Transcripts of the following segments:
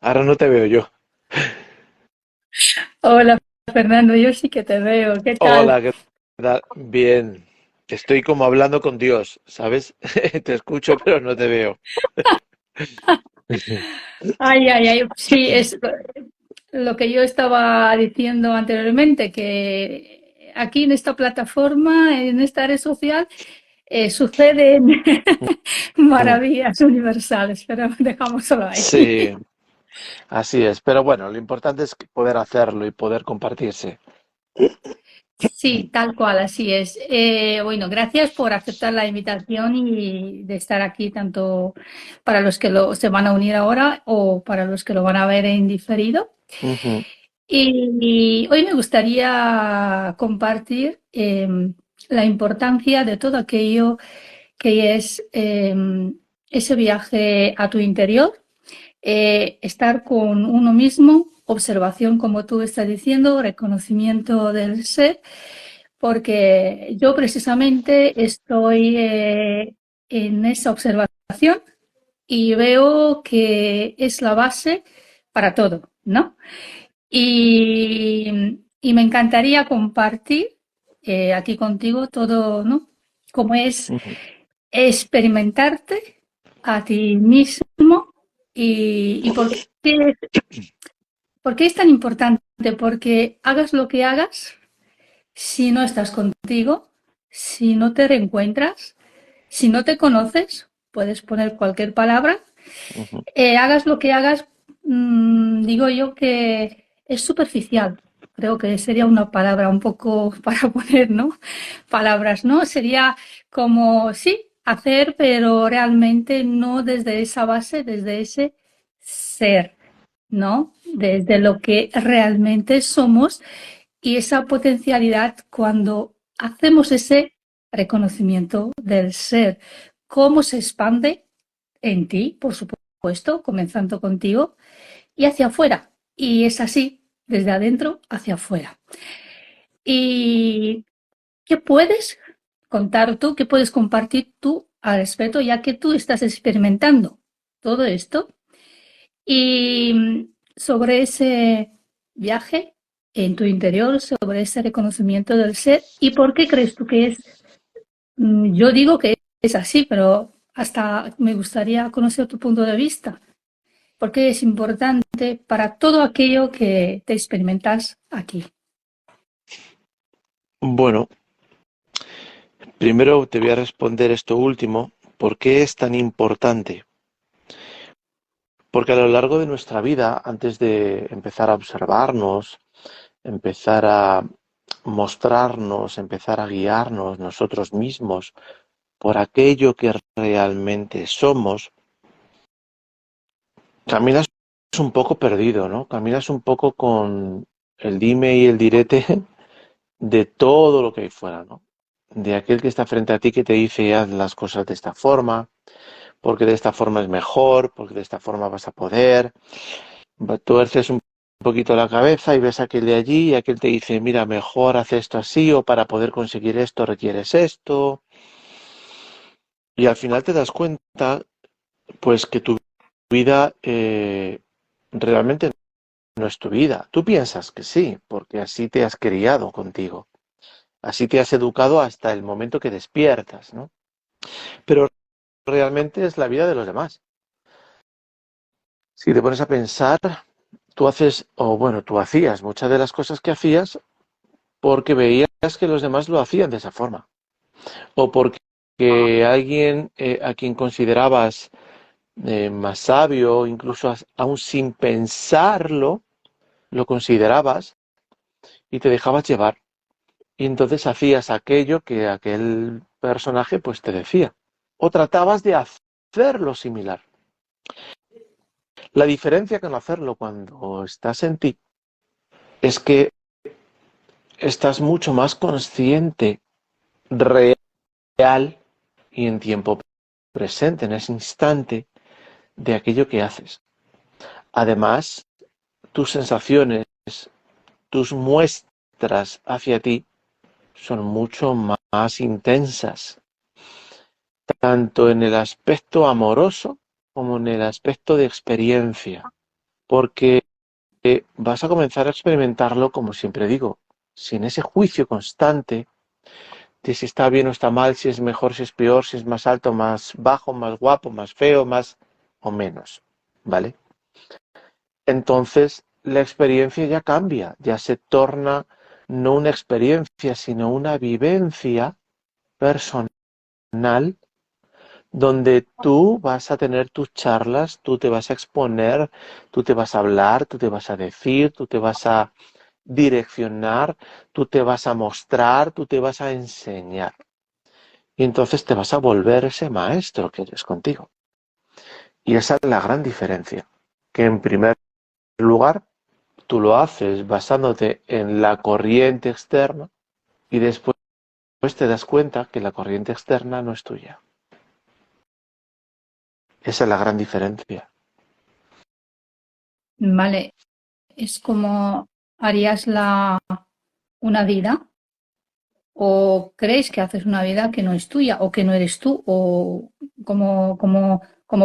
Ahora no te veo yo. Hola Fernando, yo sí que te veo. ¿Qué tal? Hola, ¿qué tal? Bien. Estoy como hablando con Dios, ¿sabes? Te escucho, pero no te veo. Ay, ay, ay. Sí, es lo que yo estaba diciendo anteriormente, que aquí en esta plataforma, en esta red social, suceden maravillas universales, pero dejamos solo ahí. Sí, así es. Pero bueno, lo importante es poder hacerlo y poder compartirse. Sí, tal cual, así es. Bueno, gracias por aceptar la invitación y de estar aquí, tanto para los que se van a unir ahora o para los que lo van a ver en diferido. Ujú. Y hoy me gustaría compartir la importancia de todo aquello que es ese viaje a tu interior, estar con uno mismo, observación, como tú estás diciendo, reconocimiento del ser, porque yo precisamente estoy en esa observación y veo que es la base para todo, ¿no? Y me encantaría compartir aquí contigo todo, ¿no? Cómo es Ujú. experimentarte a ti mismo y por qué es tan importante. Porque hagas lo que hagas, si no estás contigo, si no te reencuentras, si no te conoces, puedes poner cualquier palabra, Ujú. hagas lo que hagas, digo yo que es superficial. Creo que sería una palabra un poco para poner, ¿no? Palabras, ¿no? Sería como, sí, hacer, pero realmente no desde esa base, desde ese ser, ¿no? Desde lo que realmente somos y esa potencialidad cuando hacemos ese reconocimiento del ser, cómo se expande en ti, por supuesto, comenzando contigo, y hacia afuera. Y es así, desde adentro hacia afuera. ¿Y qué puedes contar tú, qué puedes compartir tú al respecto, ya que tú estás experimentando todo esto? Y sobre ese viaje en tu interior, sobre ese reconocimiento del ser, ¿y por qué crees tú que es? Yo digo que es así, pero hasta me gustaría conocer tu punto de vista. Porque es importante para todo aquello que te experimentas aquí. Bueno, primero te voy a responder esto último. ¿Por qué es tan importante? Porque a lo largo de nuestra vida, antes de empezar a observarnos, empezar a mostrarnos, empezar a guiarnos nosotros mismos por aquello que realmente somos, caminas un poco perdido, ¿no? Caminas un poco con el dime y el direte de todo lo que hay fuera, ¿no? De aquel que está frente a ti que te dice haz las cosas de esta forma, porque de esta forma es mejor, porque de esta forma vas a poder. Tuerces un poquito la cabeza y ves a aquel de allí y aquel te dice, mira, mejor haz esto así o para poder conseguir esto requieres esto. Y al final te das cuenta, pues, que tu vida realmente no es tu vida. Tú piensas que sí, porque así te has criado contigo. Así te has educado hasta el momento que despiertas, ¿no? Pero realmente es la vida de los demás. Si te pones a pensar, tú haces, o bueno, tú hacías muchas de las cosas que hacías porque veías que los demás lo hacían de esa forma. O porque alguien a quien considerabas más sabio, incluso aún sin pensarlo, lo considerabas y te dejabas llevar. Y entonces hacías aquello que aquel personaje pues te decía. O tratabas de hacerlo similar. La diferencia con hacerlo cuando estás en ti es que estás mucho más consciente, real y en tiempo presente, en ese instante, de aquello que haces. Además, tus sensaciones, tus muestras hacia ti son mucho más intensas, tanto en el aspecto amoroso como en el aspecto de experiencia. porque vas a comenzar a experimentarlo, como siempre digo, sin ese juicio constante de si está bien o está mal, si es mejor, si es peor, si es más alto, más bajo, más guapo, más feo, más o menos, ¿vale? Entonces la experiencia ya cambia, ya se torna no una experiencia, sino una vivencia personal donde tú vas a tener tus charlas, tú te vas a exponer, tú te vas a hablar, tú te vas a decir, tú te vas a direccionar, tú te vas a mostrar, tú te vas a enseñar. Y entonces te vas a volver ese maestro que eres contigo. Y esa es la gran diferencia. Que en primer lugar, tú lo haces basándote en la corriente externa y después te das cuenta que la corriente externa no es tuya. Esa es la gran diferencia. Vale, es como harías una vida o crees que haces una vida que no es tuya o que no eres tú o cómo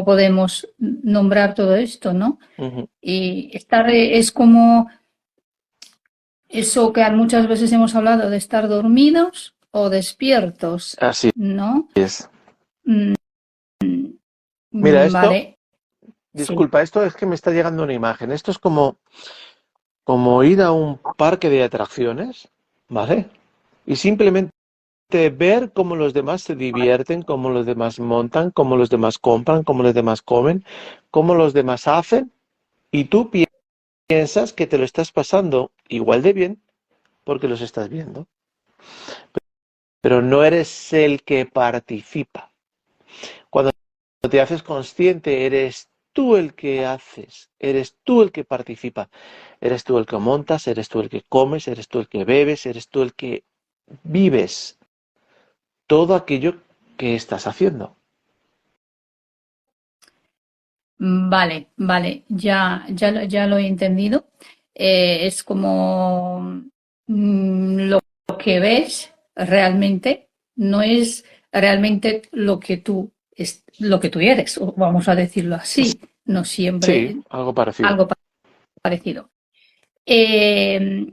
podemos nombrar todo esto, ¿no? Ujú. Y estar es como eso que muchas veces hemos hablado de estar dormidos o despiertos, Así ¿no? es. Mm, Mira, esto, vale, sí. disculpa, esto es que me está llegando una imagen. Esto es como ir a un parque de atracciones, ¿vale? Y simplemente ver cómo los demás se divierten, cómo los demás montan, cómo los demás compran, cómo los demás comen, cómo los demás hacen, y tú piensas que te lo estás pasando igual de bien porque los estás viendo, pero no eres el que participa. Cuando te haces consciente, eres tú el que haces, eres tú el que participa, eres tú el que montas, eres tú el que comes, eres tú el que bebes, eres tú el que vives todo aquello que estás haciendo. Vale, vale, ya lo he entendido. Es como lo que ves realmente no es realmente lo que tú eres, o vamos a decirlo así, no Sí, siempre algo parecido. algo parecido. Eh,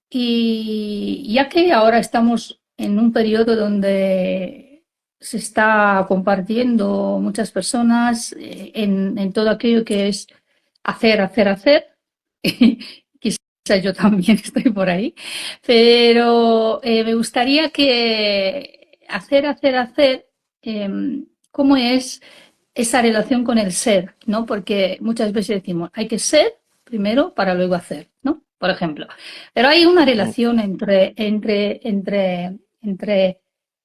y ya que ahora estamos en un periodo donde se está compartiendo muchas personas en todo aquello que es hacer, quizás yo también estoy por ahí, pero me gustaría que hacer, eh, cómo es esa relación con el ser, ¿no? Porque muchas veces decimos, hay que ser primero para luego hacer, ¿no? Por ejemplo. Pero hay una Mm. relación entre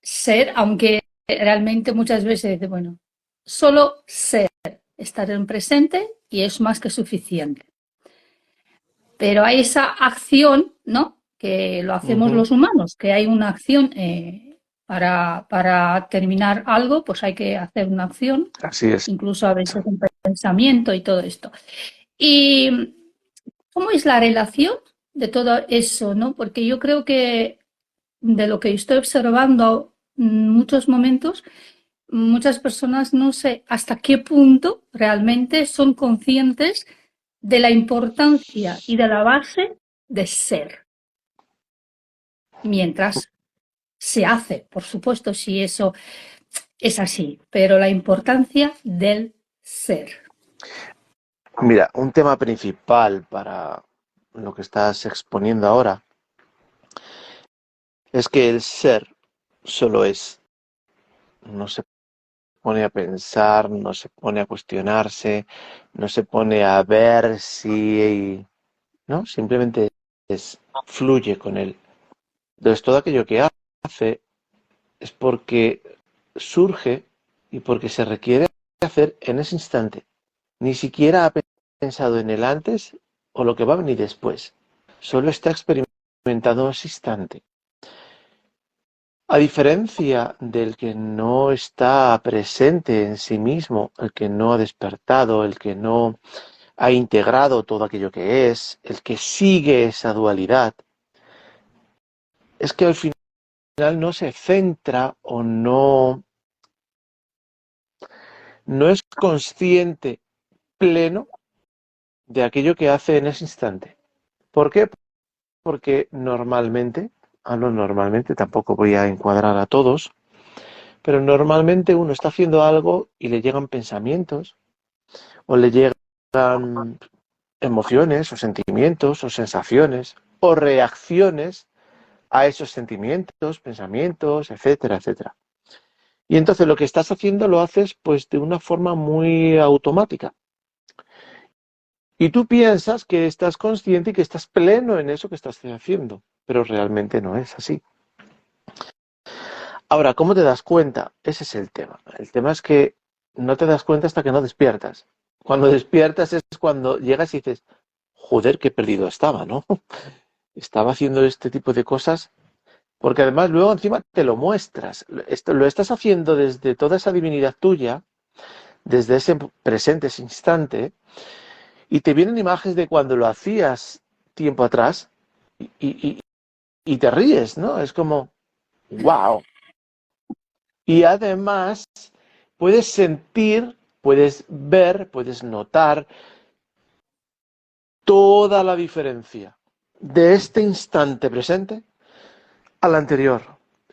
ser, aunque realmente muchas veces dice, bueno, solo ser, estar en presente y es más que suficiente. Pero hay esa acción, ¿no? Que lo hacemos Ujú. los humanos, que hay una acción para terminar algo, pues hay que hacer una acción, Así es. incluso a veces un pensamiento y todo esto. ¿Y cómo es la relación de todo eso, no? Porque yo creo que de lo que estoy observando en muchos momentos, muchas personas no sé hasta qué punto realmente son conscientes de la importancia y de la base de ser, mientras se hace, por supuesto, si eso es así, pero la importancia del ser. Mira, un tema principal para lo que estás exponiendo ahora es que el ser solo es, no se pone a pensar, no se pone a cuestionarse, no se pone a ver si, ¿no? Simplemente fluye con él. Entonces todo aquello que hace es porque surge y porque se requiere hacer en ese instante. Ni siquiera ha pensado en el antes o lo que va a venir después. Solo está experimentando ese instante. A diferencia del que no está presente en sí mismo, el que no ha despertado, el que no ha integrado todo aquello que es, el que sigue esa dualidad, es que al final no se centra o no es consciente pleno de aquello que hace en ese instante. ¿Por qué? Porque normalmente, normalmente, tampoco voy a encuadrar a todos, pero normalmente uno está haciendo algo y le llegan pensamientos o le llegan emociones o sentimientos o sensaciones o reacciones a esos sentimientos, pensamientos, etcétera, etcétera. Y entonces lo que estás haciendo lo haces pues de una forma muy automática. Y tú piensas que estás consciente y que estás pleno en eso que estás haciendo, pero realmente no es así. Ahora, ¿cómo te das cuenta? Ese es el tema. El tema es que no te das cuenta hasta que no despiertas. Cuando despiertas es cuando llegas y dices, joder, qué perdido estaba, ¿no? Estaba haciendo este tipo de cosas, porque además luego encima te lo muestras. Esto lo estás haciendo desde toda esa divinidad tuya, desde ese presente, ese instante, y te vienen imágenes de cuando lo hacías tiempo atrás y te ríes, ¿no? Es como, wow. Y además puedes sentir, puedes ver, puedes notar toda la diferencia de este instante presente al anterior,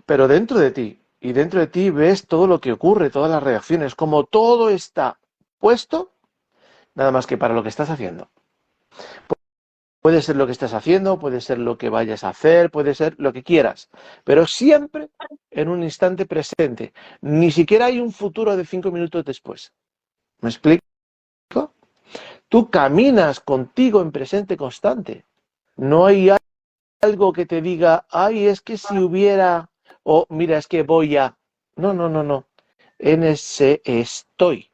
pero dentro de ti. Y dentro de ti ves todo lo que ocurre, todas las reacciones, como todo está puesto, nada más que para lo que estás haciendo. Puede ser lo que estás haciendo, puede ser lo que vayas a hacer, puede ser lo que quieras, pero siempre en un instante presente. Ni siquiera hay un futuro de 5 minutos después. ¿Me explico? Tú caminas contigo en presente constante. No hay algo que te diga, ay, es que si hubiera, o mira, es que voy a. No, no, no, no. En ese estoy.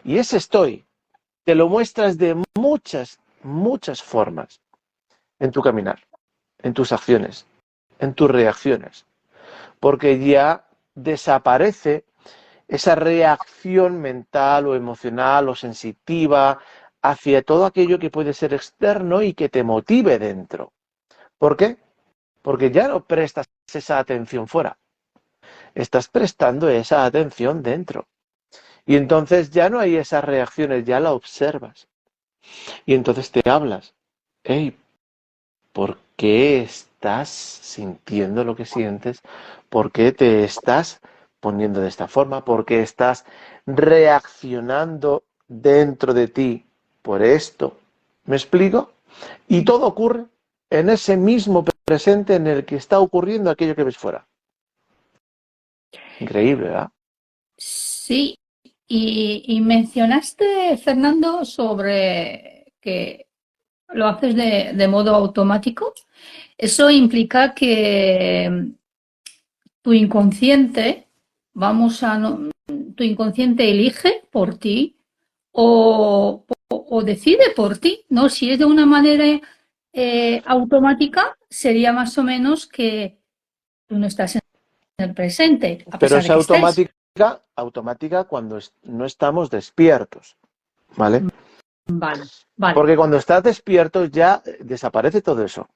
Y ese estoy te lo muestras de muchas, muchas formas en tu caminar, en tus acciones, en tus reacciones. Porque ya desaparece esa reacción mental o emocional o sensitiva hacia todo aquello que puede ser externo y que te motive dentro. ¿Por qué? Porque ya no prestas esa atención fuera, estás prestando esa atención dentro. Y entonces ya no hay esas reacciones, ya la observas. Y entonces te hablas. Hey, ¿por qué estás sintiendo lo que sientes? ¿Por qué te estás poniendo de esta forma? ¿Por qué estás reaccionando dentro de ti por esto? ¿Me explico? Y todo ocurre en ese mismo presente en el que está ocurriendo aquello que ves fuera. Increíble, ¿verdad? Sí, y mencionaste, Fernando, sobre que lo haces de modo automático. Eso implica que tu inconsciente, tu inconsciente elige por ti o decide por ti, ¿no? Si es de una manera automática, sería más o menos que tú no estás en el presente, a Pero pesar es de que estés. automática cuando no estamos despiertos, ¿vale? Vale, vale. Porque cuando estás despierto ya desaparece todo eso.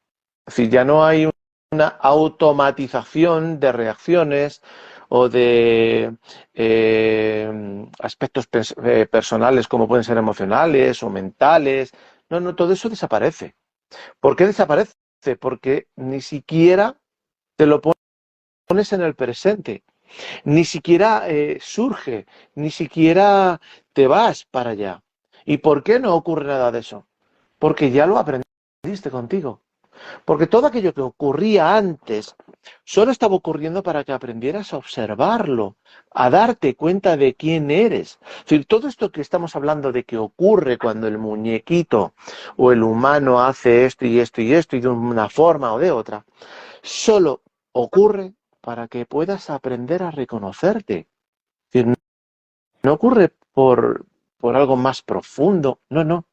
Es decir, ya no hay una automatización de reacciones o de aspectos personales como pueden ser emocionales o mentales. No, no, todo eso desaparece. ¿Por qué desaparece? Porque ni siquiera te lo pones en el presente, ni siquiera surge, ni siquiera te vas para allá. ¿Y por qué no ocurre nada de eso? Porque ya lo aprendiste contigo. Porque todo aquello que ocurría antes solo estaba ocurriendo para que aprendieras a observarlo, a darte cuenta de quién eres. Es decir, todo esto que estamos hablando de que ocurre cuando el muñequito o el humano hace esto y esto y esto y de una forma o de otra, solo ocurre para que puedas aprender a reconocerte. Es decir, no ocurre por algo más profundo, no, no.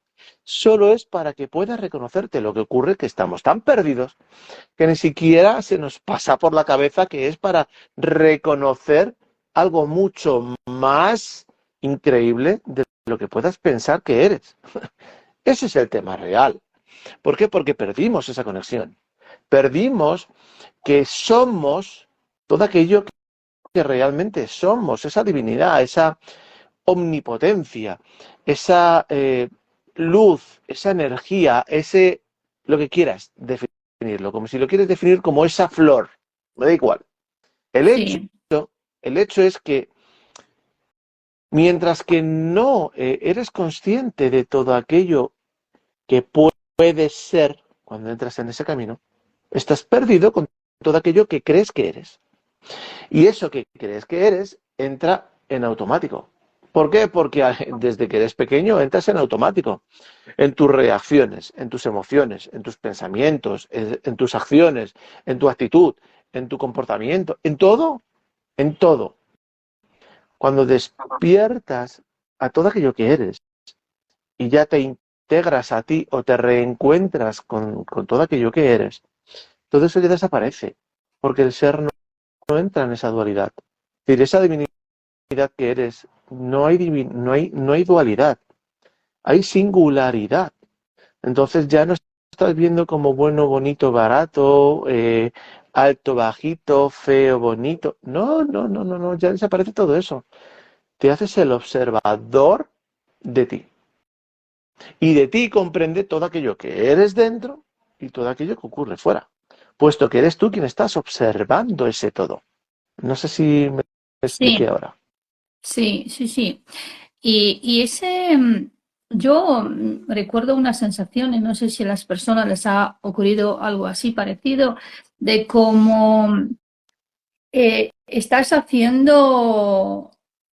Solo es para que puedas reconocerte. Lo que ocurre es que estamos tan perdidos que ni siquiera se nos pasa por la cabeza que es para reconocer algo mucho más increíble de lo que puedas pensar que eres. Ese es el tema real. ¿Por qué? Porque perdimos esa conexión. Perdimos que somos todo aquello que realmente somos, esa divinidad, esa omnipotencia, esa luz, esa energía, ese, lo que quieras definirlo, como si lo quieres definir como esa flor, me da igual. El hecho, sí, el hecho es que mientras que no eres consciente de todo aquello que puedes ser cuando entras en ese camino, estás perdido con todo aquello que crees que eres. Y eso que crees que eres entra en automático. ¿Por qué? Porque desde que eres pequeño entras en automático, en tus reacciones, en tus emociones, en tus pensamientos, en tus acciones, en tu actitud, en tu comportamiento, en todo, en todo. Cuando despiertas a todo aquello que eres y ya te integras a ti o te reencuentras con todo aquello que eres, todo eso ya desaparece, porque el ser no entra en esa dualidad. Es decir, esa divinidad que eres, no hay dualidad, hay singularidad. Entonces ya no estás viendo como bueno, bonito, barato, alto, bajito, feo, bonito. No, no, no, no, no, ya desaparece todo eso. Te haces el observador de ti. Y de ti comprende todo aquello que eres dentro y todo aquello que ocurre fuera, puesto que eres tú quien estás observando ese todo. No sé si me expliqué sí, ahora. sí, sí, sí. Y ese, yo recuerdo una sensación, y no sé si a las personas les ha ocurrido algo así parecido, de cómo estás haciendo,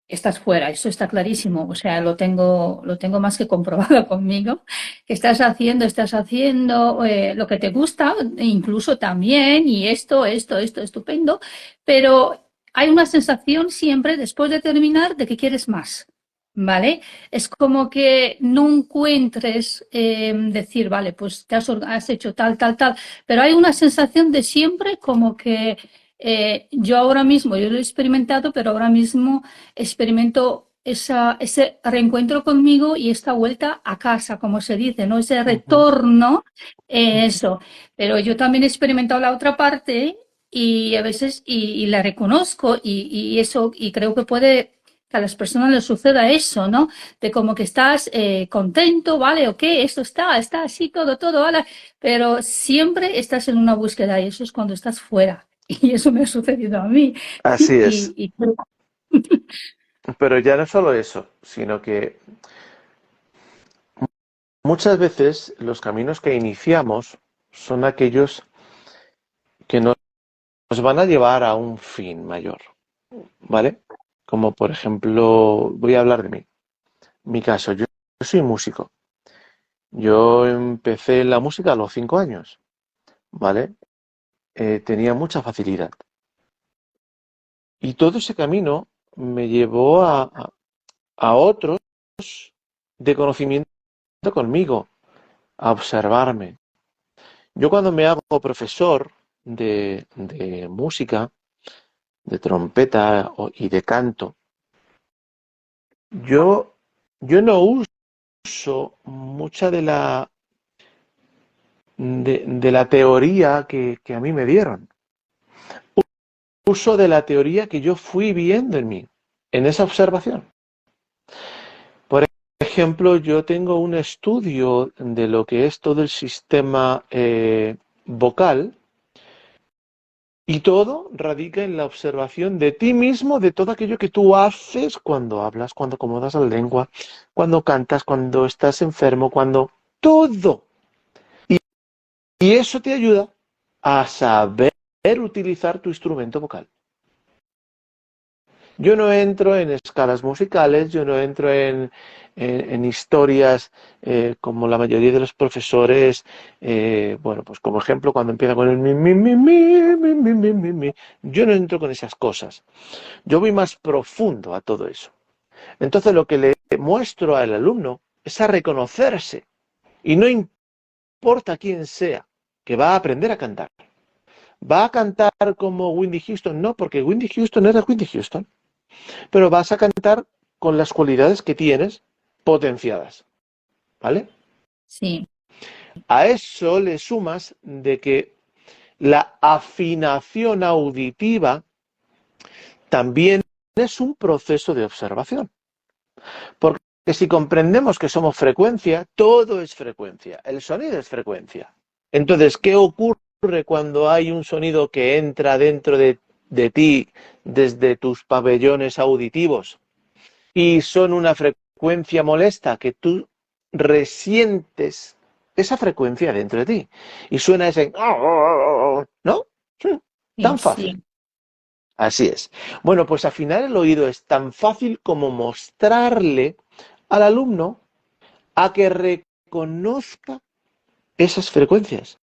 estás fuera, eso está clarísimo, o sea, lo tengo más que comprobado conmigo, que estás haciendo lo que te gusta, e incluso también, y esto, estupendo, pero hay una sensación siempre después de terminar de que quieres más. ¿Vale? Es como que no encuentres decir, vale, pues has hecho tal, tal, tal, pero hay una sensación de siempre como que yo ahora mismo, yo lo he experimentado, pero ahora mismo experimento ese reencuentro conmigo y esta vuelta a casa, como se dice, ¿no? Ese Ujú, retorno, ujú. eso. Pero yo también he experimentado la otra parte y a veces, y la reconozco y eso, y creo que puede que a las personas les suceda eso, ¿no? De como que estás contento, ¿vale? Ok, esto está así, todo, ¿vale? Pero siempre estás en una búsqueda y eso es cuando estás fuera. Y eso me ha sucedido a mí. Así es. Y Pero ya no solo eso, sino que muchas veces los caminos que iniciamos son aquellos que nos van a llevar a un fin mayor, ¿vale? Como por ejemplo, voy a hablar de mí. Mi caso, yo soy músico. Yo empecé la música a los 5 años, ¿vale? Tenía mucha facilidad. Y todo ese camino me llevó a otros de conocimiento conmigo, a observarme. Yo cuando me hago profesor de música, de trompeta y de canto, yo, yo no uso mucha de la teoría que a mí me dieron. Uso de la teoría que yo fui viendo en mí, en esa observación. Por ejemplo, yo tengo un estudio de lo que es todo el sistema vocal. Y todo radica en la observación de ti mismo, de todo aquello que tú haces cuando hablas, cuando acomodas la lengua, cuando cantas, cuando estás enfermo, cuando... Todo. Y, y eso te ayuda a saber utilizar tu instrumento vocal. Yo no entro en escalas musicales, yo no entro en historias como la mayoría de los profesores, bueno, pues como ejemplo cuando empieza con el mi, yo no entro con esas cosas. Yo voy más profundo a todo eso. Entonces lo que le muestro al alumno es a reconocerse y no importa quién sea, que va a aprender a cantar. ¿Va a cantar como Whitney Houston? No, porque Whitney Houston era Whitney Houston, pero vas a cantar con las cualidades que tienes potenciadas, ¿vale? sí, A eso le sumas de que la afinación auditiva también es un proceso de observación. Porque que si comprendemos que somos frecuencia, todo es frecuencia, el sonido es frecuencia. Entonces, ¿qué ocurre cuando hay un sonido que entra dentro de ti desde tus pabellones auditivos y son una frecuencia molesta que tú resientes esa frecuencia dentro de ti y suena ese, ¿no? Sí, Tan fácil. sí. Así es. Bueno, pues afinar el oído es tan fácil como mostrarle al alumno a que reconozca esas frecuencias.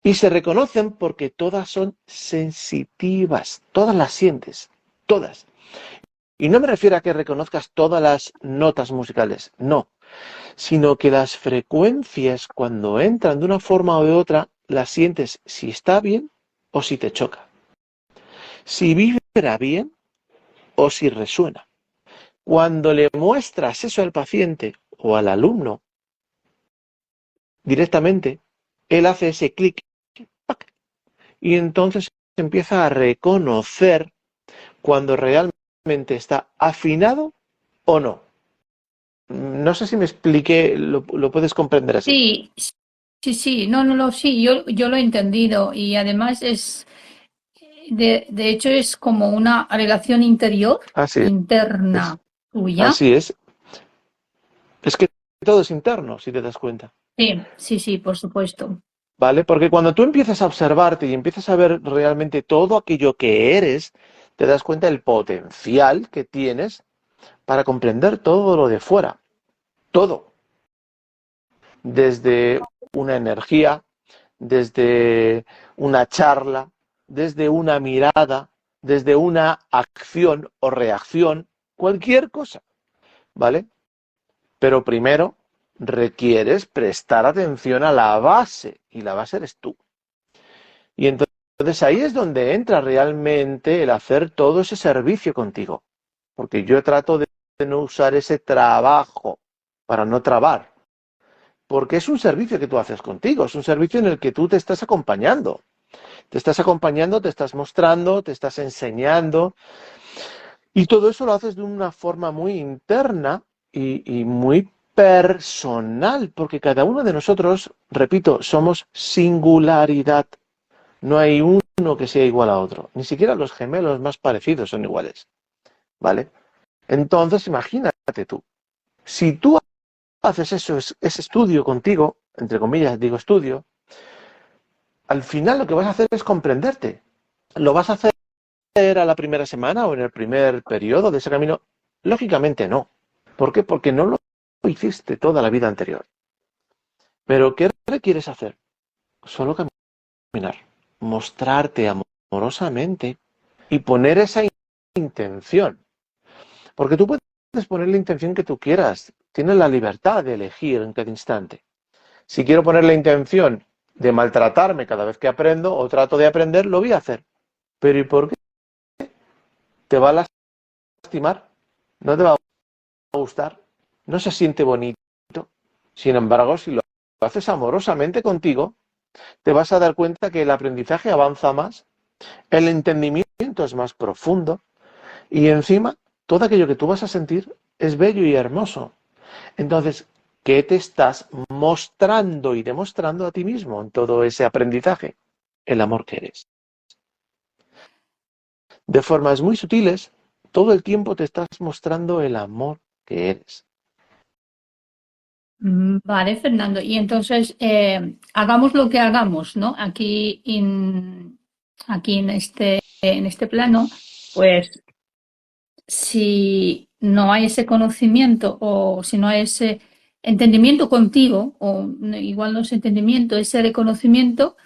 Y se reconocen porque todas son sensitivas, todas las sientes, todas. Y no me refiero a que reconozcas todas las notas musicales, no, sino que las frecuencias cuando entran de una forma o de otra, las sientes si está bien o si te choca, si vibra bien o si resuena. Cuando le muestras eso al paciente o al alumno directamente, él hace ese clic y entonces empieza a reconocer cuando realmente está afinado o no. No sé si me expliqué, lo puedes comprender así. Sí, sí, sí, no, no, no, sí, yo lo he entendido y además de hecho es como una relación interior, Así es, interna tuya. así es. Es que todo es interno, si te das cuenta. Sí, sí, sí, por supuesto. ¿Vale? Porque cuando tú empiezas a observarte y empiezas a ver realmente todo aquello que eres, te das cuenta del potencial que tienes para comprender todo lo de fuera. Todo. Desde una energía, desde una charla, desde una mirada, desde una acción o reacción, cualquier cosa, ¿vale? Pero primero requieres prestar atención a la base, y la base eres tú. Y entonces ahí es donde entra realmente el hacer todo ese servicio contigo, porque yo trato de no usar ese trabajo para no trabar, porque es un servicio que tú haces contigo, es un servicio en el que tú te estás acompañando. Te estás acompañando, te estás mostrando, te estás enseñando y todo eso lo haces de una forma muy interna y muy personal, porque cada uno de nosotros, repito, somos singularidad. No hay uno que sea igual a otro. Ni siquiera los gemelos más parecidos son iguales. ¿Vale? Entonces, imagínate tú. Si tú haces eso, ese estudio contigo, entre comillas digo estudio, al final lo que vas a hacer es comprenderte. Lo vas a hacer a la primera semana o en el primer periodo de ese camino? Lógicamente no. ¿Por qué? Porque no lo hiciste toda la vida anterior. Pero ¿qué requieres hacer? Solo caminar, mostrarte amorosamente y poner esa intención. Porque tú puedes poner la intención que tú quieras. Tienes la libertad de elegir en cada instante. Si quiero poner la intención de maltratarme cada vez que aprendo o trato de aprender, lo voy a hacer. Pero ¿y por qué? ¿Te va a lastimar? ¿No te va a gustar? ¿No se siente bonito? Sin embargo, si lo haces amorosamente contigo, te vas a dar cuenta que el aprendizaje avanza más, el entendimiento es más profundo y encima todo aquello que tú vas a sentir es bello y hermoso. Entonces, ¿qué te estás mostrando y demostrando a ti mismo en todo ese aprendizaje? El amor que eres. De formas muy sutiles, todo el tiempo te estás mostrando el amor que eres. Vale, Fernando. Y entonces, hagamos lo que hagamos, ¿no? Aquí en este plano, pues si no hay ese conocimiento o si no hay ese entendimiento contigo, o igual no es entendimiento, ese reconocimiento,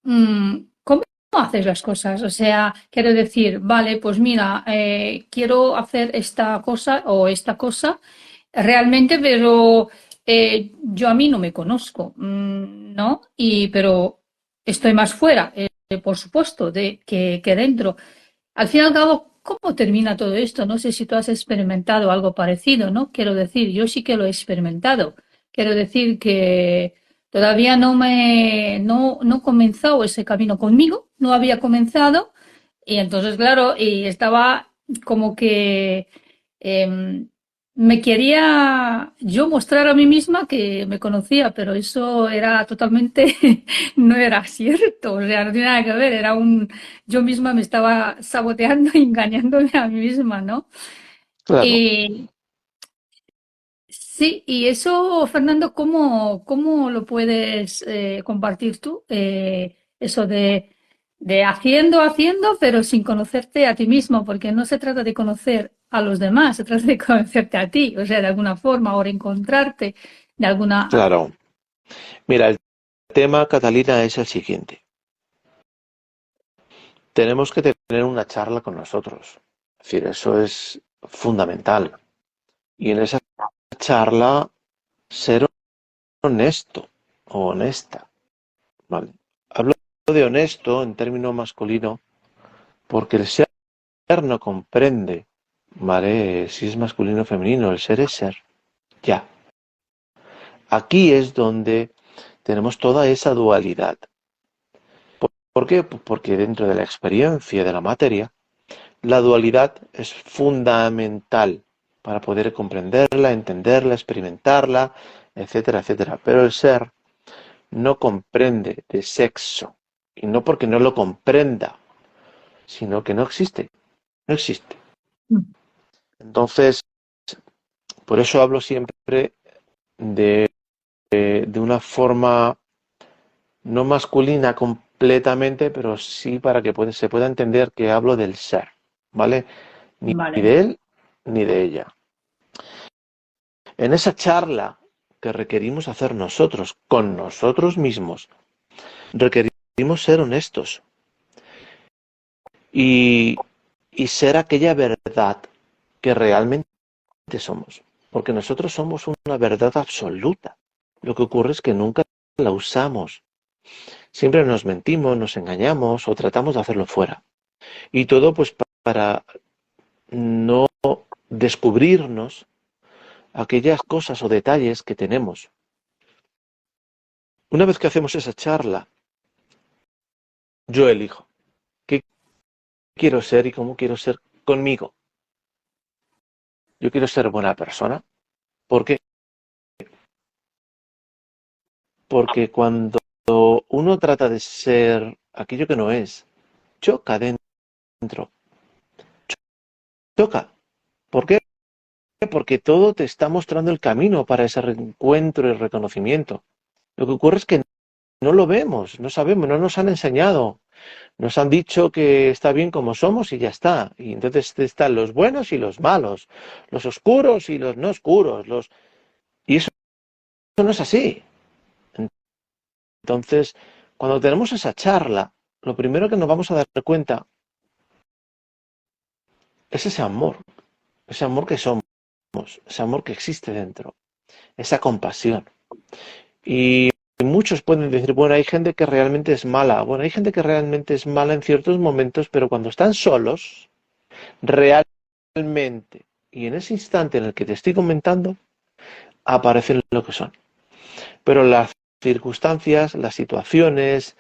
¿cómo haces las cosas? O sea, quiero decir, vale, pues mira, quiero hacer esta cosa o esta cosa realmente, pero yo a mí no me conozco, ¿no? Pero estoy más fuera, por supuesto, que dentro. Al fin y al cabo, ¿cómo termina todo esto? No sé si tú has experimentado algo parecido, ¿no? Quiero decir, yo sí que lo he experimentado. Quiero decir que todavía no he comenzado ese camino conmigo, no había comenzado, y entonces, claro, y estaba como que me quería yo mostrar a mí misma que me conocía, pero eso era totalmente, no era cierto, o sea, no tiene nada que ver, yo misma me estaba saboteando y engañándome a mí misma, ¿no? Claro, Y sí, y eso, Fernando, ¿cómo lo puedes compartir tú? Eso de haciendo, pero sin conocerte a ti mismo, porque no se trata de conocer a los demás, se trata de conocerte a ti, o sea, de alguna forma, o encontrarte de alguna... claro. Mira, el tema, Catalina, es el siguiente. Tenemos que tener una charla con nosotros. Es decir, eso es fundamental. Y en esa charla, ser honesto o honesta, ¿vale? Hablo de honesto en término masculino porque el ser no comprende, ¿vale? Si es masculino o femenino, el ser es ser. Ya. Aquí es donde tenemos toda esa dualidad. ¿Por qué? Pues porque dentro de la experiencia de la materia, la dualidad es fundamental para poder comprenderla, entenderla, experimentarla, etcétera, etcétera. Pero el ser no comprende de sexo. Y no porque no lo comprenda, sino que no existe. No existe. Entonces, por eso hablo siempre de, de una forma no masculina completamente, pero sí para que se pueda entender que hablo del ser, ¿vale? Ni Vale. de él ni de ella. En esa charla que requerimos hacer nosotros con nosotros mismos, requerimos ser honestos y, y ser aquella verdad que realmente somos. Porque nosotros somos una verdad absoluta. Lo que ocurre es que nunca la usamos. Siempre nos mentimos, nos engañamos o tratamos de hacerlo fuera. Y todo pues para no descubrirnos aquellas cosas o detalles que tenemos. Una vez que hacemos esa charla, yo elijo qué quiero ser y cómo quiero ser conmigo. Yo quiero ser buena persona. ¿Por qué? Porque cuando uno trata de ser aquello que no es, choca dentro. Choca. ¿Por qué? Porque todo te está mostrando el camino para ese reencuentro y reconocimiento. Lo que ocurre es que no lo vemos, no sabemos, no nos han enseñado. Nos han dicho que está bien como somos y ya está. Y entonces están los buenos y los malos, los oscuros y los no oscuros. Y eso no es así. Entonces, cuando tenemos esa charla, lo primero que nos vamos a dar cuenta es ese amor que somos, ese amor que existe dentro, esa compasión. Y muchos pueden decir, bueno, hay gente que realmente es mala. Bueno, hay gente que realmente es mala en ciertos momentos, pero cuando están solos, realmente, y en ese instante en el que te estoy comentando, aparecen lo que son. Pero las circunstancias, las situaciones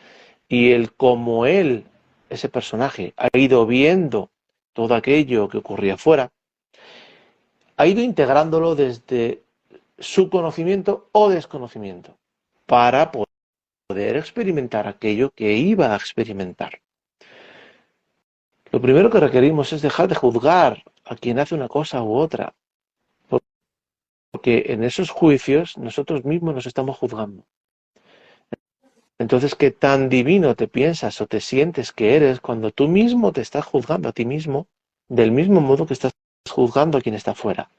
y el cómo él, ese personaje, ha ido viendo todo aquello que ocurría afuera, ha ido integrándolo desde su conocimiento o desconocimiento para poder experimentar aquello que iba a experimentar. Lo primero que requerimos es dejar de juzgar a quien hace una cosa u otra, porque en esos juicios nosotros mismos nos estamos juzgando. Entonces, ¿qué tan divino te piensas o te sientes que eres cuando tú mismo te estás juzgando a ti mismo del mismo modo que estás juzgando a quien está fuera?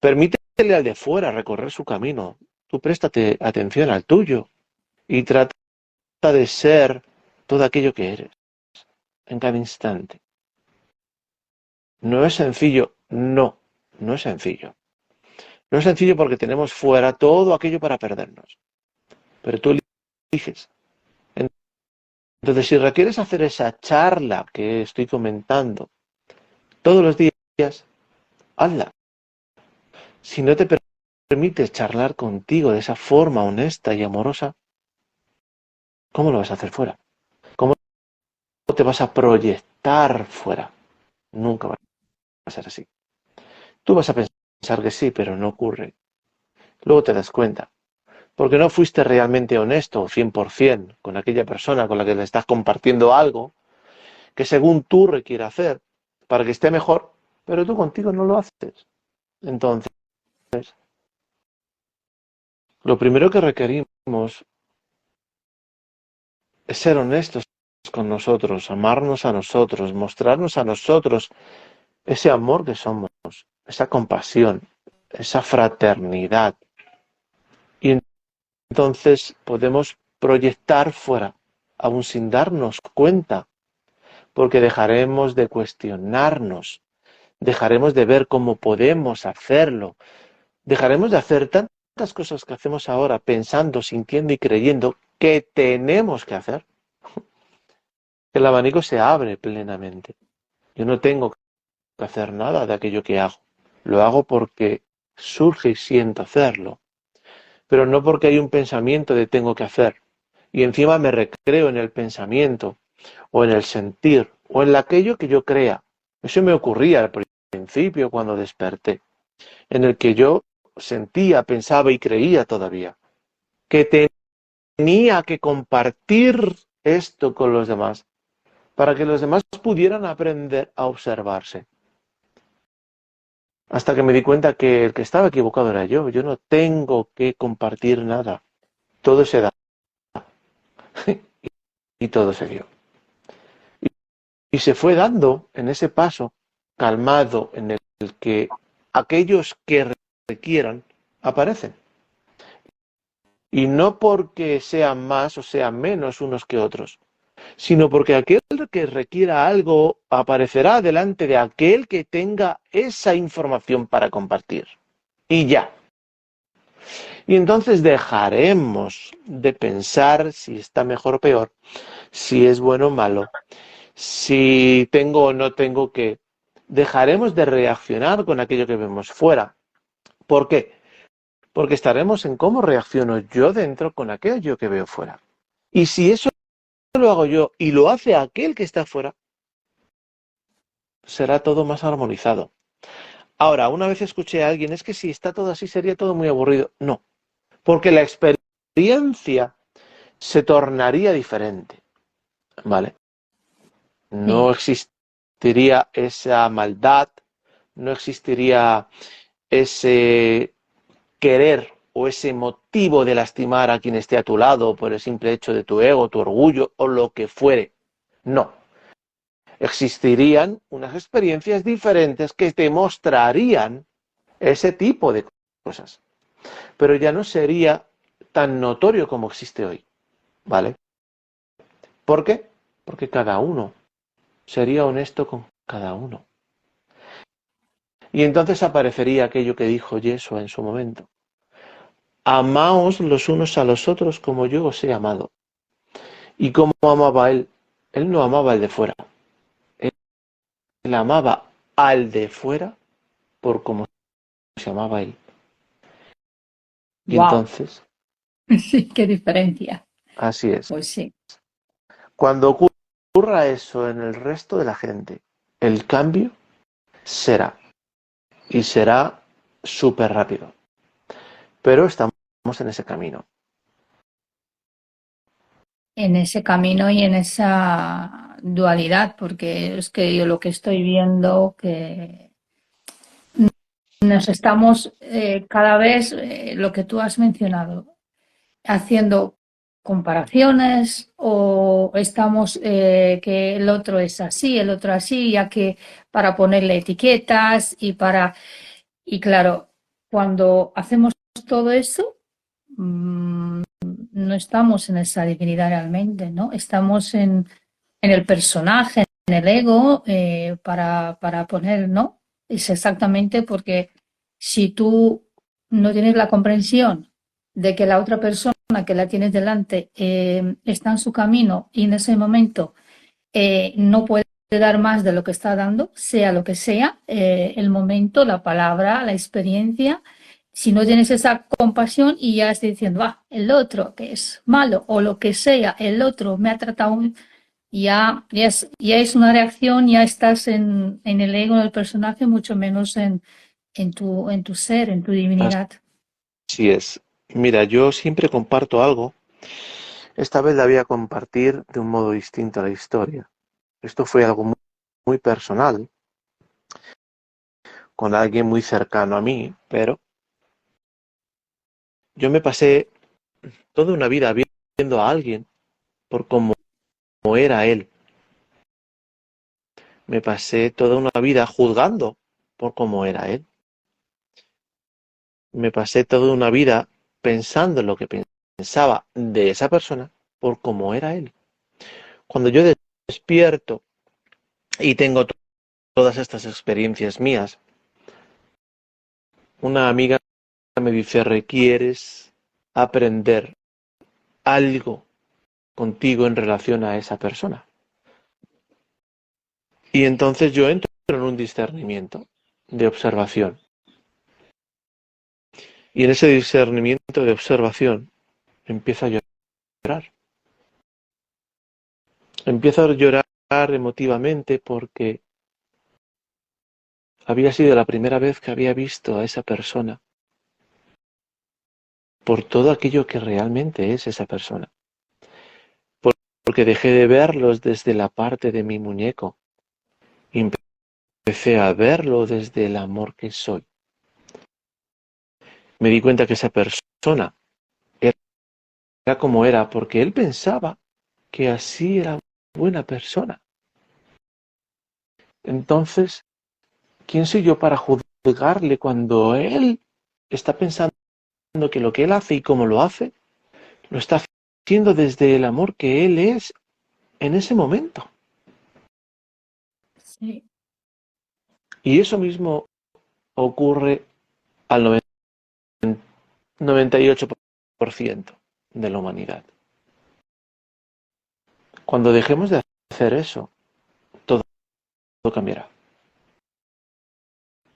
Permítele al de fuera recorrer su camino. Tú préstate atención al tuyo y trata de ser todo aquello que eres en cada instante. No es sencillo, no, no es sencillo. No es sencillo porque tenemos fuera todo aquello para perdernos. Pero tú eliges. Entonces, si requieres hacer esa charla que estoy comentando todos los días, hazla. Si no te permites charlar contigo de esa forma honesta y amorosa, ¿cómo lo vas a hacer fuera? ¿Cómo te vas a proyectar fuera? Nunca va a ser así. Tú vas a pensar pensar que sí, pero no ocurre. Luego te das cuenta. Porque no fuiste realmente honesto 100% con aquella persona con la que le estás compartiendo algo que según tú requiere hacer para que esté mejor, pero tú contigo no lo haces. Entonces, lo primero que requerimos es ser honestos con nosotros, amarnos a nosotros, mostrarnos a nosotros ese amor que somos, esa compasión, esa fraternidad. Y entonces podemos proyectar fuera, aún sin darnos cuenta, porque dejaremos de cuestionarnos, dejaremos de ver cómo podemos hacerlo, dejaremos de hacer tantas cosas que hacemos ahora pensando, sintiendo y creyendo que tenemos que hacer. El abanico se abre plenamente. Yo no tengo que hacer nada de aquello que hago. Lo hago porque surge y siento hacerlo, pero no porque hay un pensamiento de tengo que hacer. Y encima me recreo en el pensamiento, o en el sentir, o en aquello que yo crea. Eso me ocurría al principio cuando desperté, en el que yo sentía, pensaba y creía todavía que tenía que compartir esto con los demás para que los demás pudieran aprender a observarse. Hasta que me di cuenta que el que estaba equivocado era yo. Yo no tengo que compartir nada. Todo se da y todo se dio. Y se fue dando en ese paso calmado en el que aquellos que requieran aparecen. Y no porque sean más o sean menos unos que otros, sino porque aquel que requiera algo aparecerá delante de aquel que tenga esa información para compartir. Y ya. Y entonces dejaremos de pensar si está mejor o peor, si es bueno o malo, si tengo o no tengo que. Dejaremos de reaccionar con aquello que vemos fuera. ¿Por qué? Porque estaremos en cómo reacciono yo dentro con aquello que veo fuera. Y si eso lo hago yo y lo hace aquel que está fuera, será todo más armonizado. Ahora, una vez escuché a alguien, es que si está todo así sería todo muy aburrido. No, porque la experiencia se tornaría diferente, ¿vale? No Sí, existiría esa maldad, no existiría ese querer o ese motivo de lastimar a quien esté a tu lado por el simple hecho de tu ego, tu orgullo o lo que fuere. No. Existirían unas experiencias diferentes que te mostrarían ese tipo de cosas. Pero ya no sería tan notorio como existe hoy. ¿Vale? ¿Por qué? Porque cada uno sería honesto con cada uno. Y entonces aparecería aquello que dijo Yeshua en su momento. Amaos los unos a los otros como yo os he amado. ¿Y cómo amaba él? Él no amaba al de fuera. Él amaba al de fuera por cómo se amaba él. Y wow, entonces, sí, qué diferencia. así es. Pues sí, Cuando ocurra eso en el resto de la gente, el cambio será. Y será súper rápido. Pero estamos en ese camino. en ese camino y en esa dualidad, porque es que yo lo que estoy viendo que nos estamos cada vez, lo que tú has mencionado, haciendo comparaciones o estamos que el otro es así, el otro así, ya que para ponerle etiquetas y claro, cuando hacemos todo eso, no estamos en esa divinidad realmente, ¿no? Estamos en el personaje, en el ego, para poner, ¿no? Es exactamente porque si tú no tienes la comprensión de que la otra persona que la tienes delante está en su camino y en ese momento no puede dar más de lo que está dando, sea lo que sea, el momento, la palabra, la experiencia, si no tienes esa compasión y ya estás diciendo, ah, el otro que es malo o lo que sea, el otro me ha tratado, ya es una reacción, ya estás en el ego del personaje, mucho menos en tu ser, en tu divinidad. Así es. Mira, yo siempre comparto algo. Esta vez la voy a compartir de un modo distinto a la historia. Esto fue algo muy personal, con alguien muy cercano a mí, pero yo me pasé toda una vida viendo a alguien por cómo era él. Me pasé toda una vida juzgando por cómo era él. Me pasé toda una vida pensando en lo que pensaba de esa persona por cómo era él. Cuando yo despierto y tengo todas estas experiencias mías, una amiga me dice, requieres aprender algo contigo en relación a esa persona. Y entonces yo entro en un discernimiento de observación. Y en ese discernimiento de observación empiezo a llorar. Empiezo a llorar emotivamente porque había sido la primera vez que había visto a esa persona por todo aquello que realmente es esa persona. Porque dejé de verlos desde la parte de mi muñeco y empecé a verlo desde el amor que soy. Me di cuenta que esa persona era como era porque él pensaba que así era buena persona. Entonces, ¿quién soy yo para juzgarle cuando él está pensando que lo que él hace y cómo lo está haciendo desde el amor que él es en ese momento? Sí, Y eso mismo ocurre al 98% de la humanidad. Cuando dejemos de hacer eso, todo cambiará.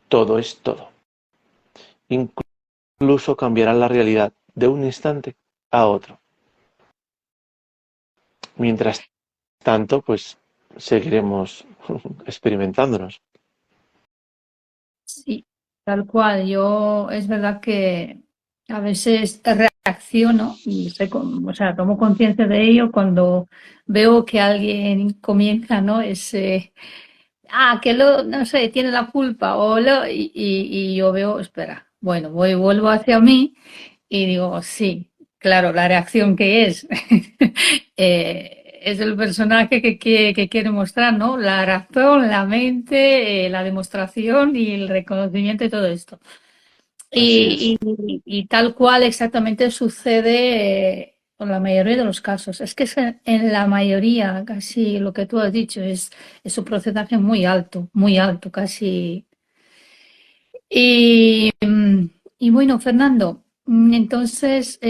Todo es todo. Incluso cambiará la realidad de un instante a otro. Mientras tanto, pues seguiremos experimentándonos. sí, tal cual. Yo es verdad que a veces reacciono y o sea, tomo conciencia de ello cuando veo que alguien comienza, ¿no? Que no sé, tiene la culpa y yo veo, espera, bueno, vuelvo hacia mí y digo, sí, claro, la reacción que es, es el personaje que quiere mostrar, ¿no? La razón, la mente, la demostración y el reconocimiento y todo esto. Así es. Y tal cual exactamente sucede con la mayoría de los casos. Es que en la mayoría, casi lo que tú has dicho, es un porcentaje muy alto, casi. Y, y bueno, Fernando, entonces,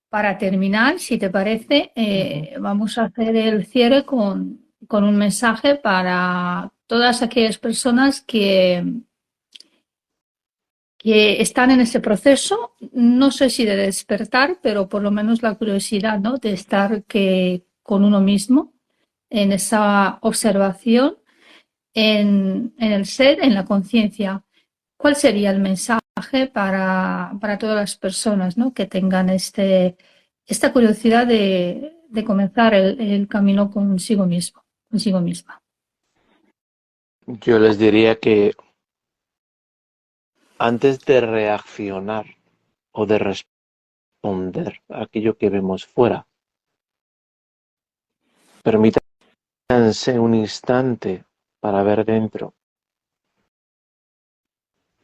para terminar, si te parece, Ujú. vamos a hacer el cierre con un mensaje para todas aquellas personas que están en ese proceso, no sé si de despertar, pero por lo menos la curiosidad, ¿no? De estar con uno mismo, en esa observación, en el ser, en la conciencia. ¿Cuál sería el mensaje para todas las personas, ¿no? Que tengan esta curiosidad de comenzar el camino consigo mismo, consigo misma? Yo les diría que antes de reaccionar o de responder a aquello que vemos fuera, permítanse un instante para ver dentro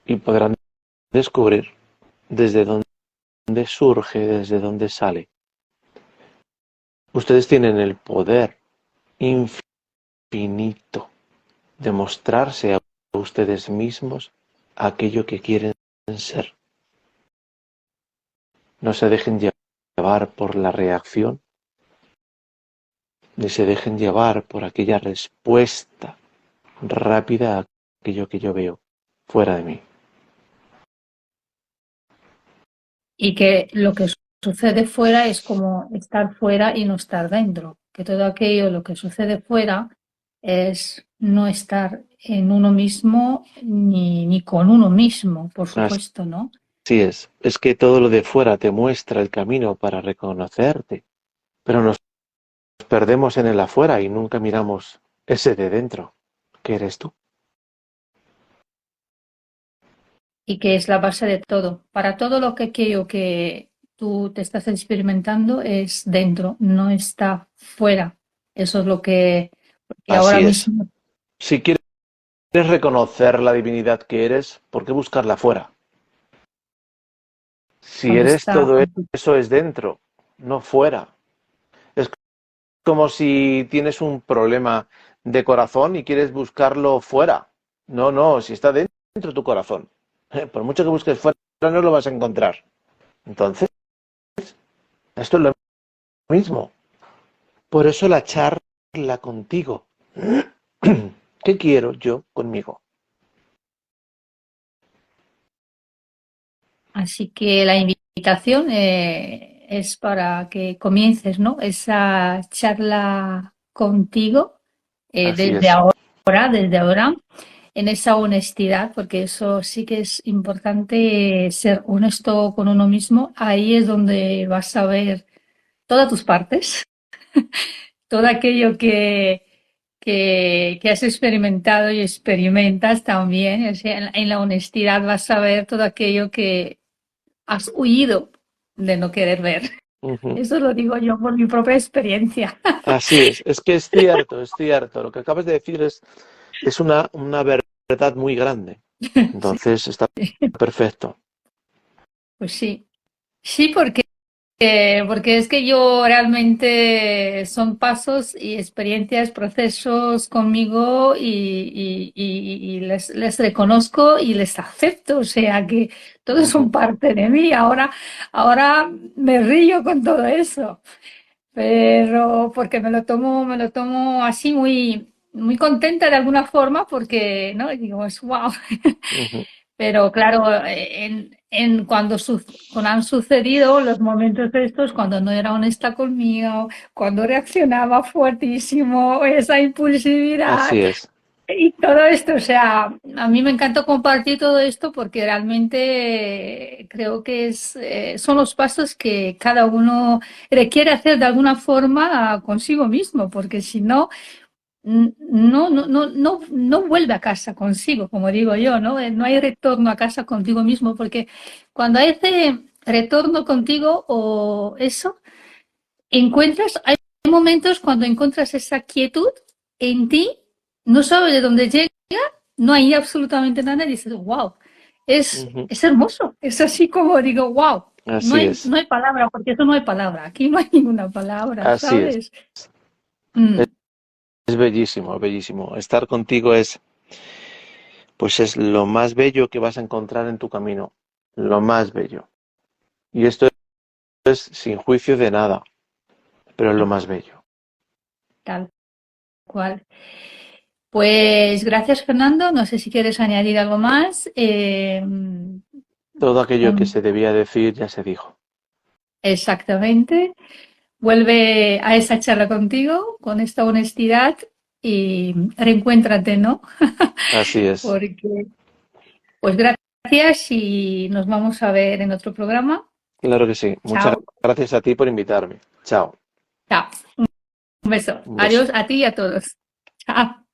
y podrán descubrir desde dónde surge, desde dónde sale. Ustedes tienen el poder infinito de mostrarse a ustedes mismos aquello que quieren ser. No se dejen llevar por la reacción, ni se dejen llevar por aquella respuesta rápida a aquello que yo veo fuera de mí. Y que lo que sucede fuera es como estar fuera y no estar dentro, que todo aquello, lo que sucede fuera, es no estar en uno mismo ni con uno mismo, por Así supuesto, ¿no? es que todo lo de fuera te muestra el camino para reconocerte, pero nos perdemos en el afuera y nunca miramos ese de dentro, que eres tú. Y que es la base de todo. Para todo lo que aquello que tú te estás experimentando es dentro, no está fuera. Eso es lo que ahora Así es. mismo Si quieres reconocer la divinidad que eres, ¿por qué buscarla fuera? Si cuando eres está todo contigo. eso es dentro, no fuera. Es como si tienes un problema de corazón y quieres buscarlo fuera. No, no, si está dentro tu corazón. Por mucho que busques fuera, no lo vas a encontrar. Entonces, esto es lo mismo. Por eso la charla contigo. ¿Qué quiero yo conmigo? Así que la invitación es para que comiences, ¿no? Esa charla contigo Así es. desde ahora, en esa honestidad, porque eso sí que es importante, ser honesto con uno mismo. Ahí es donde vas a ver todas tus partes, todo aquello que has experimentado y experimentas también. O sea, en la honestidad vas a ver todo aquello que has huido de no querer ver. Ujú. Eso lo digo yo por mi propia experiencia. Así es que es cierto, es cierto. Lo que acabas de decir es una verdad muy grande. Sí, Entonces está perfecto. pues sí. Sí, porque es que yo realmente son pasos y experiencias, procesos conmigo y les reconozco y les acepto. O sea que todos son Ujú, parte de mí. Ahora me río con todo eso. Pero porque me lo tomo así muy contenta de alguna forma porque, ¿no? Y digo, es wow. ujú. Pero claro, cuando han sucedido los momentos de estos, cuando no era honesta conmigo, cuando reaccionaba fuertísimo, esa impulsividad Así es. y todo esto, o sea, a mí me encanta compartir todo esto porque realmente creo que son los pasos que cada uno requiere hacer de alguna forma consigo mismo, porque si no, no vuelve a casa consigo, como digo yo, ¿no? No hay retorno a casa contigo mismo, porque cuando hay ese retorno contigo o eso, hay momentos cuando encuentras esa quietud en ti, no sabes de dónde llega, no hay absolutamente nada y dices, wow, Ujú. es hermoso, es así como digo, wow, Así es. no hay palabra, porque eso no hay palabra, aquí no hay ninguna palabra, Así es. ¿sabes? Mm, Es bellísimo, bellísimo. Estar contigo pues es lo más bello que vas a encontrar en tu camino. Lo más bello. Y esto es sin juicio de nada, pero es lo más bello. tal cual. Pues gracias, Fernando. No sé si quieres añadir algo más. Todo aquello que Un- se debía decir ya se dijo. exactamente. Vuelve a esa charla contigo con esta honestidad y reencuéntrate, ¿no? Así es. Porque, pues gracias y nos vamos a ver en otro programa. Claro que sí. Muchas Chao, gracias a ti por invitarme. Chao. chao. Un beso. Un beso. Adiós a ti y a todos. Chao.